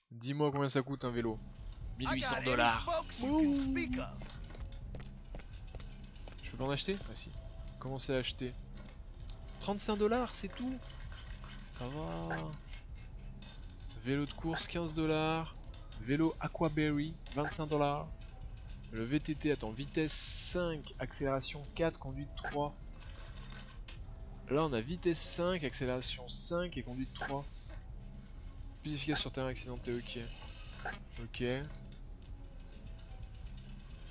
Dis-moi combien ça coûte un vélo. 1800 $. Je peux peux en acheter? Ah si. Commencez à acheter. 35 $, c'est tout. Ça va. Vélo de course 15 $. Vélo Aquaberry 25 $. Le VTT, attends, vitesse 5, accélération 4, conduite 3. Là on a vitesse 5, accélération 5 et conduite 3. Plus efficace sur terrain accidenté, ok. Ok.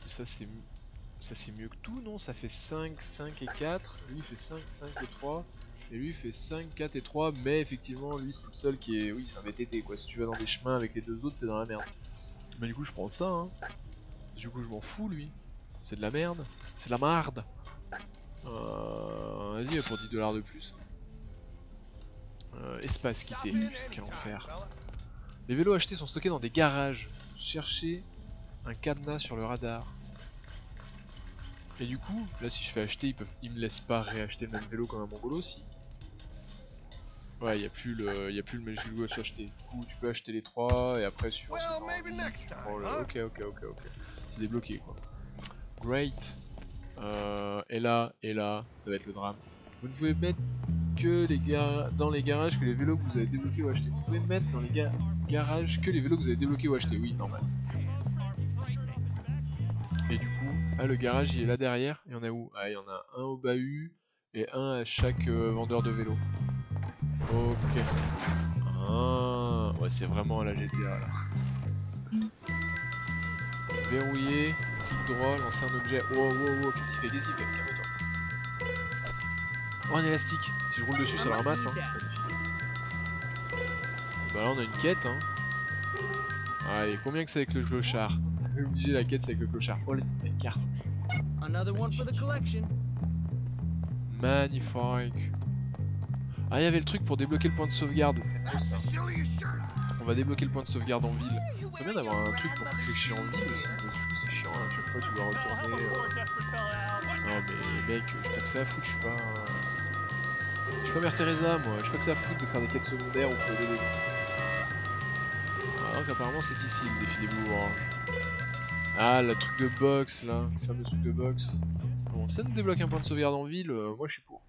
Ça c'est mieux que tout, non? Ça fait 5, 5 et 4. Lui il fait 5, 5 et 3. Et lui il fait 5, 4 et 3. Mais effectivement lui c'est le seul qui est... Oui c'est un VTT quoi. Si tu vas dans des chemins avec les deux autres t'es dans la merde. Mais du coup je prends ça hein. Du coup je m'en fous lui. C'est de la merde. C'est de la marde. Vas-y pour 10 $ de plus. Espace quitté. Quel enfer. Les vélos achetés sont stockés dans des garages. Cherchez un cadenas sur le radar. Et du coup, là si je fais acheter, ils me laissent pas réacheter le même vélo comme un mongolo si. Ouais, y a plus le gauche acheter. Du coup, tu peux acheter les 3 et après suivant ce que t'as envie. Ok. C'est débloqué quoi. Great. Et là, ça va être le drame. Vous ne pouvez mettre que dans les garages que les vélos que vous avez débloqués ou achetés. Vous pouvez mettre dans les garages que les vélos que vous avez débloqués ou achetés. Oui, normal. Et du coup, le garage il est là derrière. Il y en a où? Ah, il y en a un au bahut et un à chaque vendeur de vélo. Ok. Ah, ouais, c'est vraiment la GTA là. Verrouiller, clic droit, lancer un objet. Wow, qu'est-ce qu'il fait? Calme-toi. Oh, un élastique. Si je roule dessus, ça le ramasse. Hein. Bah là, on a une quête. Hein. Allez, combien que c'est avec le clochard? Obligé, la quête, c'est avec le clochard. Oh, une carte. Magnifique. Ah, il y avait le truc pour débloquer le point de sauvegarde. C'est beau ça. On va débloquer le point de sauvegarde en ville. C'est bien d'avoir un truc pour pêcher en ville aussi. Du coup, c'est chiant. À chaque fois, tu dois retourner. Non, mais mec, j'ai pas que ça à foutre. Je suis pas Mère Teresa, moi. J'ai pas que ça à foutre de faire des quêtes secondaires ou faut aider les gens. Alors qu'apparemment, c'est ici le défi des bourges. Ah, le truc de boxe là. Le fameux truc de boxe. Bon, ça nous débloque un point de sauvegarde en ville. Moi, je suis pour.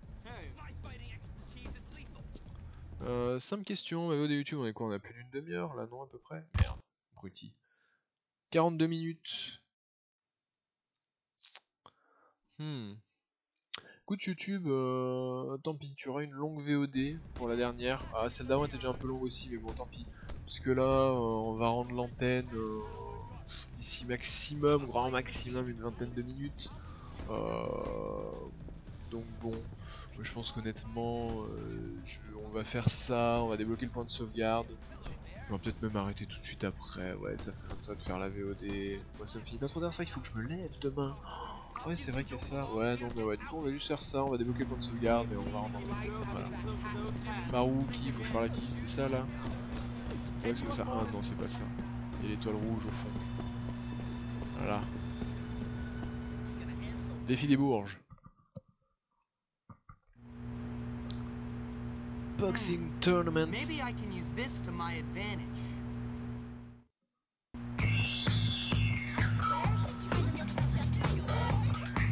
Simple question, ma vidéo YouTube, on est quoi? On a plus d'une demi-heure là, non à peu près? Merde, bruti. 42 minutes. Écoute YouTube, tant pis, tu auras une longue VOD pour la dernière. Ah, celle d'avant était déjà un peu longue aussi, mais bon, tant pis. Parce que là, on va rendre l'antenne d'ici maximum, grand maximum, une vingtaine de minutes. Donc bon. Je pense qu'honnêtement, on va faire ça, on va débloquer le point de sauvegarde. Je vais peut-être même arrêter tout de suite après, ouais, ça ferait comme ça de faire la VOD. Moi ça me finit pas trop tard, c'est vrai qu'il faut que je me lève demain. Ouais, c'est vrai qu'il y a ça, ouais, non, mais ouais, du coup on va juste faire ça, on va débloquer le point de sauvegarde et on va rentrer. Voilà. Marou, qui? Faut que je parle à qui? C'est ça là? Ouais, c'est ça. Ah non, c'est pas ça. Il y a l'étoile rouge au fond. Voilà. Défi des Bourges. Boxing tournament. Maybe I can use this to my advantage.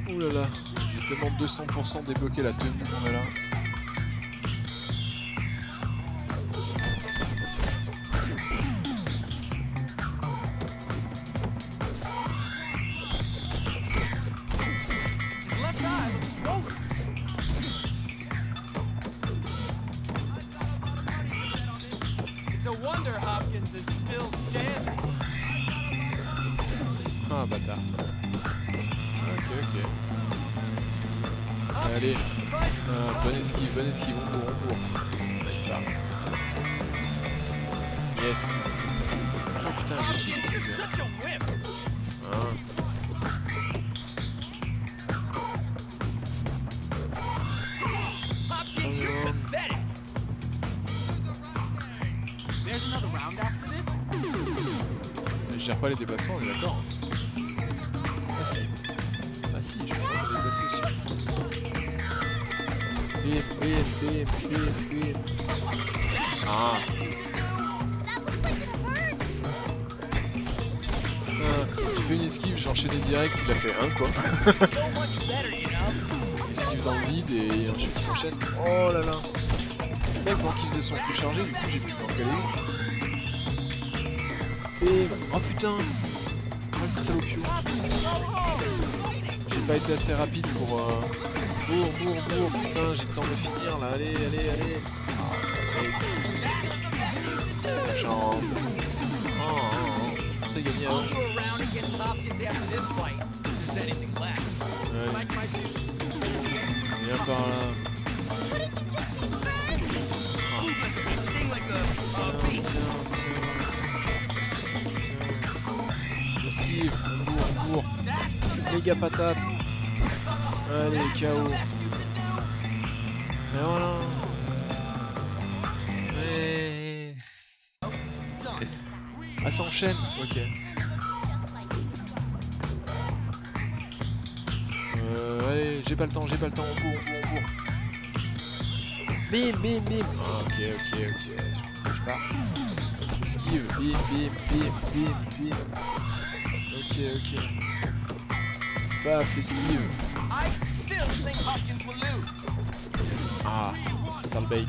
Ouh là là, j'ai tellement 200% débloqué la tenue qu'on a là. His left eye looks swollen. It's a wonder Hopkins is still standing. Ah bâtard. Ok. Allez, bonne esquive, on court. Yes. Oh putain, lui aussi il esquive. Je gère pas les déplacements, on est d'accord. Ah si, je peux pas les déplacer aussi. Bim. Ah. Tu fait une esquive, j'ai enchaîné direct, il a fait un quoi. Esquive dans le vide et ensuite il enchaîne. Oh là là. C'est vrai que pendant qu'il faisait son coup chargé, du coup j'ai pu m'en caler une. Et... oh putain. Oh le salopio. J'ai pas été assez rapide pour... Bourre, putain, j'ai le temps de finir là, allez. Ah, ça va être... Jambe. Je pensais gagner avant. Allez. Viens par là. Tiens. Esquive, bourre. Méga patate. Allez, KO. Et voilà. Et... ah, ça enchaîne. Ok. Allez, j'ai pas le temps, on court. Bim. Ok, je pars. Esquive, bim. Ok. Paf, esquive. Ah, sale bait.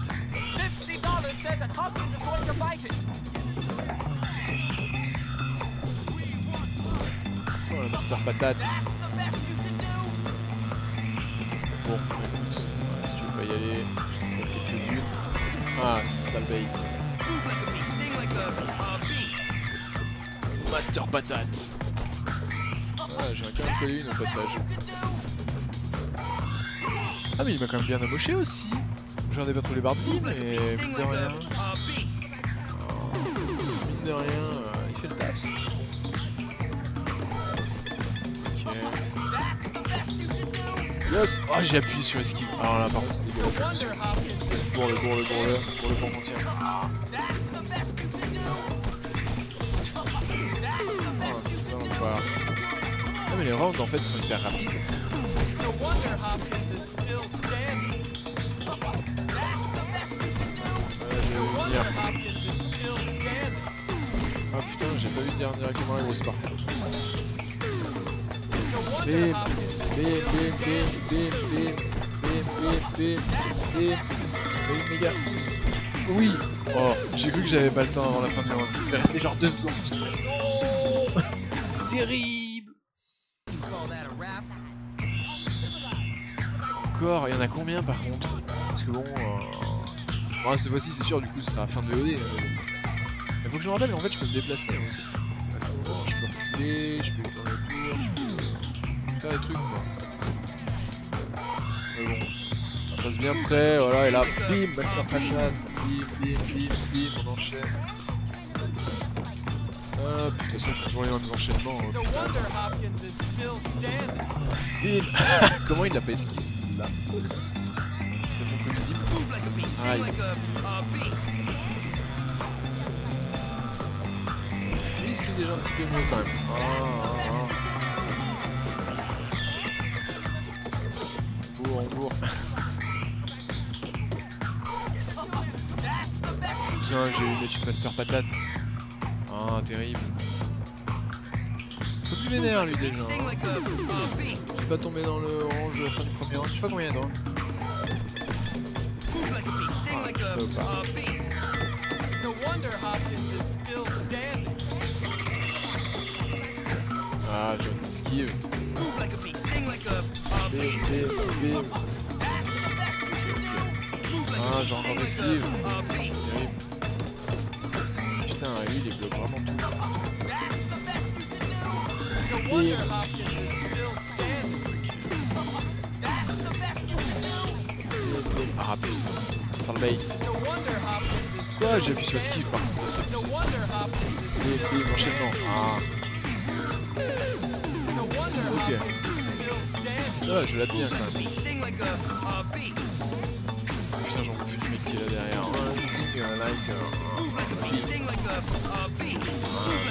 Oh, la master patate. Bon, écoute, si tu veux pas y aller, je t'en fais quelques-unes. Ah, sale bait. Master patate. Ah, j'ai quand même collé une au passage. Ah, mais il m'a quand même bien amoché aussi. Je regardais pas trop les barres de vie, mais mine de rien. Mine de rien, il fait le taf ce petit con. Ok. Yes! Oh, j'ai appuyé sur esquive. Alors là, par contre, c'est dégueulasse. Yes, pour le pont entier. Oh, ça va pas. Ah, mais les rounds en fait sont hyper rapides. Ah putain, j'ai pas vu directement la grosse part. Bim, les gars. Oui. Oh, j'ai cru que j'avais pas le temps avant la fin du round. Il va rester genre 2 secondes. Non. Terrible. Encore, il y en a combien par contre? Parce que bon... bon, cette fois-ci c'est sûr, du coup ce sera la fin de VOD. Il faut que je me rappelle, mais en fait je peux me déplacer aussi. Attends, je peux reculer, je peux aller dans la cour, je peux faire des trucs quoi. Mais bon, on passe bien près, voilà, et là, bim, master patate, bim, on enchaîne. Ah, puis de toute façon, il faut toujours aller dans les enchaînements. Bim. Comment il l'a pas esquivé celle-là? C'était tellement prévisible. Aïe. Il esquive déjà un petit peu mieux quand même. Bourre. Putain, j'ai eu mettre une master patate. Ah, terrible. Un peu plus vénère lui déjà. J'ai pas tombé dans le orange à la fin du premier round. Je sais pas combien il y a dans. Ah, ça ou pas. Ah, je m'esquive. Bim. Ah, j'ai encore esquive. Putain, lui il bloque vraiment tout. Bim. Ah putain, sans le bait. Quoi, j'ai appuyé sur esquive par contre, c'est abusé. Bim, enchaînement. Ah. Ok. Ça va, je l'ai bien quand même. Putain, j'en peux plus du mec qui est là derrière. Un sting like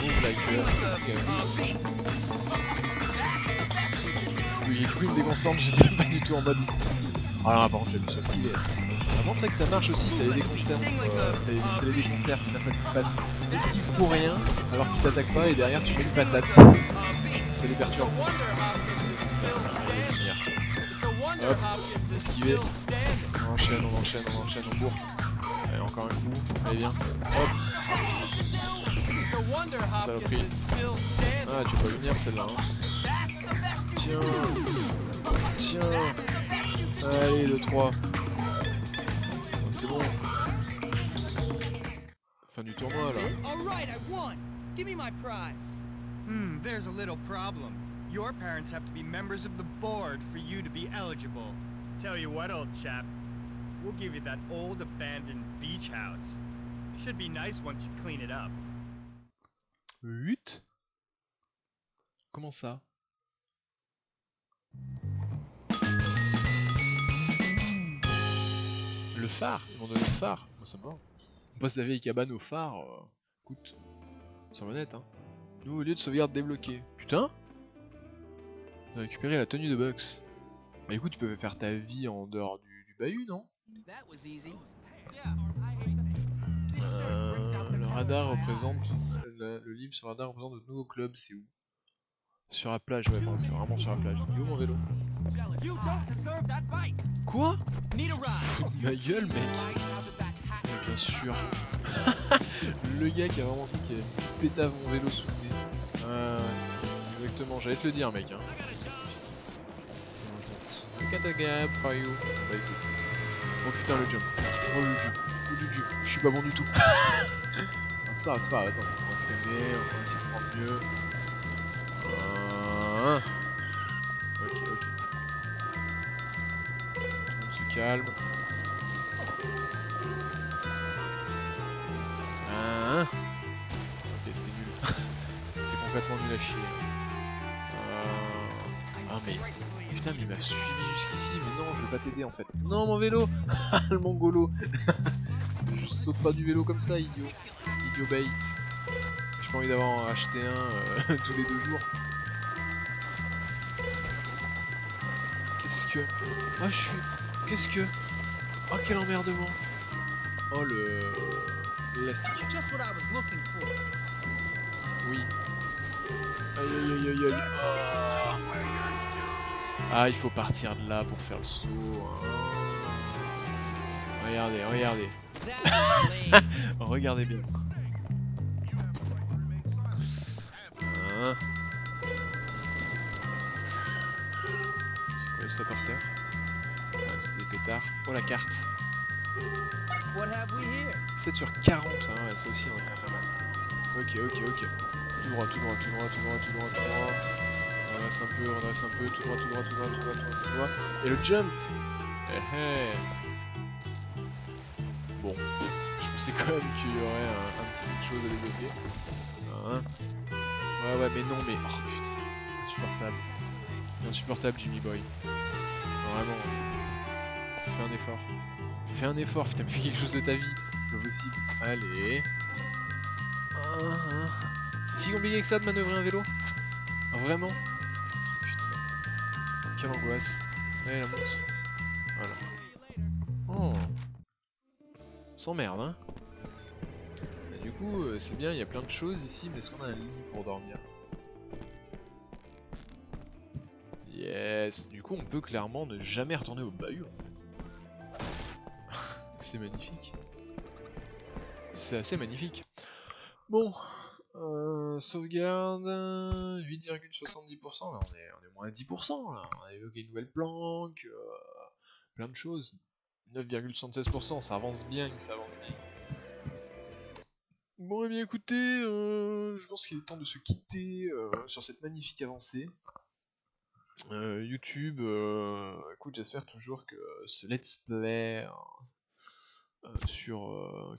move like oui, du coup il me déconcentre, j'étais pas du tout en mode skill. Ah non, par contre j'ai mis sur skill. Par contre c'est que ça marche aussi, ça les déconcerte. Ça les déconcerte, ça fait ce qui se passe. Esquive pour rien, alors qu'il t'attaque pas et derrière tu mets une patate. ça les perturbe. Venir. Hop, esquiver. On enchaîne, on enchaîne, on enchaîne, on bourre. Allez, encore un coup. Allez, viens. Hop. Saloperie. Ah, tu peux pas venir celle-là. Hein. Tiens. Tiens. Allez, le 3. C'est bon. Fin du tournoi là. Alright, I won. Give me my prize. There's a little problem. Your parents have to be members of the board for you to be eligible. Tell you what, old chap. We'll give you that old abandoned beach house. Should be nice once you clean it up. 8? Comment ça? Le phare? Ils m'ont donné le phare. Moi ça me va. On passe la vieille cabane au phare. Écoute, c'est honnête hein. Nouveau lieu de sauvegarde débloqué. Putain! On a récupéré la tenue de Bucks. Bah écoute, tu peux faire ta vie en dehors du bahut, non? Le radar représente... Le livre sur le radar représente de nouveaux clubs, c'est où? Sur la plage, ouais, bon, c'est vraiment sur la plage. Il est où mon vélo? Quoi? Fous de ma gueule, mec! Mais bien sûr! Le gars qui a vraiment dit qu'il pétave mon vélo sous le nez. Exactement, j'allais te le dire, mec. Hein. Putain. For you. Bah écoute. Oh putain, le jump. Oh le jump. Oh du jump. Je suis pas bon du tout. C'est pas grave, attends. On va se calmer, on va essayer de prendre mieux. Ok. Tout le monde se calme. Ok, c'était nul. C'était complètement nul à chier. Ah mais... Putain, mais il m'a suivi jusqu'ici, mais non, je vais pas t'aider en fait. Non, mon vélo. Le mongolo. Je saute pas du vélo comme ça, idiot. Idiot bait. J'ai pas envie d'avoir acheté un tous les 2 jours. Qu'est-ce que... Ah, je suis... Qu'est-ce que... Oh, quel emmerdement. Oh, l'élastique. Oui. Aïe. Oh. Ah, il faut partir de là pour faire le saut. Hein. Regardez. Regardez bien. Hein. C'est quoi ça par terre? C'était des pétards. Oh la carte. 7 sur 40, hein, ouais, ça aussi on a quand même la masse. Ok. Tout droit. On redresse un peu, tout droit. Et le jump. Bon, je pensais quand même qu'il y aurait un petit quelque chose à développer. Hein. Ouais, mais non, mais... Oh putain, insupportable. C'est insupportable, Jimmy Boy. Non, vraiment. Fais un effort, putain, mais fais quelque chose de ta vie. C'est pas possible. Allez. C'est si compliqué que ça de manœuvrer un vélo? Vraiment? Putain. Quelle angoisse. Allez, la monte. Voilà. Oh. On s'emmerde, hein. Et du coup, c'est bien, il y a plein de choses ici, mais est-ce qu'on a un lit pour dormir? Yes. Du coup, on peut clairement ne jamais retourner au bahut, en fait. C'est magnifique. C'est assez magnifique. Bon. Sauvegarde 8,70%, là on est moins à 10%, là. On a évoqué une nouvelle planque, plein de choses. 9,76%, ça avance bien. Bon et bien écoutez, je pense qu'il est temps de se quitter sur cette magnifique avancée. YouTube, écoute, j'espère toujours que ce let's play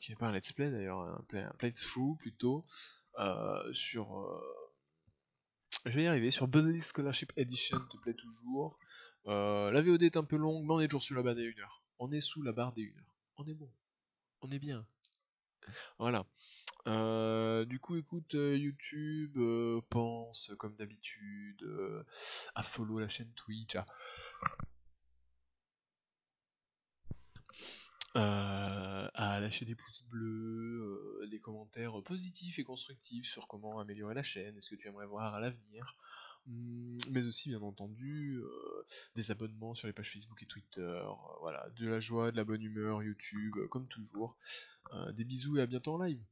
qui n'est pas un let's play d'ailleurs, un playthrough plutôt, je vais y arriver, sur Buddy Scholarship Edition te plaît toujours. La VOD est un peu longue, mais on est toujours sous la barre des 1 heure. On est sous la barre des 1 heure. On est bon. On est bien. Voilà. Du coup, écoute, YouTube, pense, comme d'habitude, à follow la chaîne Twitch, à lâcher des pouces bleus, des commentaires positifs et constructifs sur comment améliorer la chaîne, est-ce que tu aimerais voir à l'avenir. mais aussi bien entendu des abonnements sur les pages Facebook et Twitter, voilà, de la joie, de la bonne humeur, YouTube, comme toujours. Des bisous et à bientôt en live.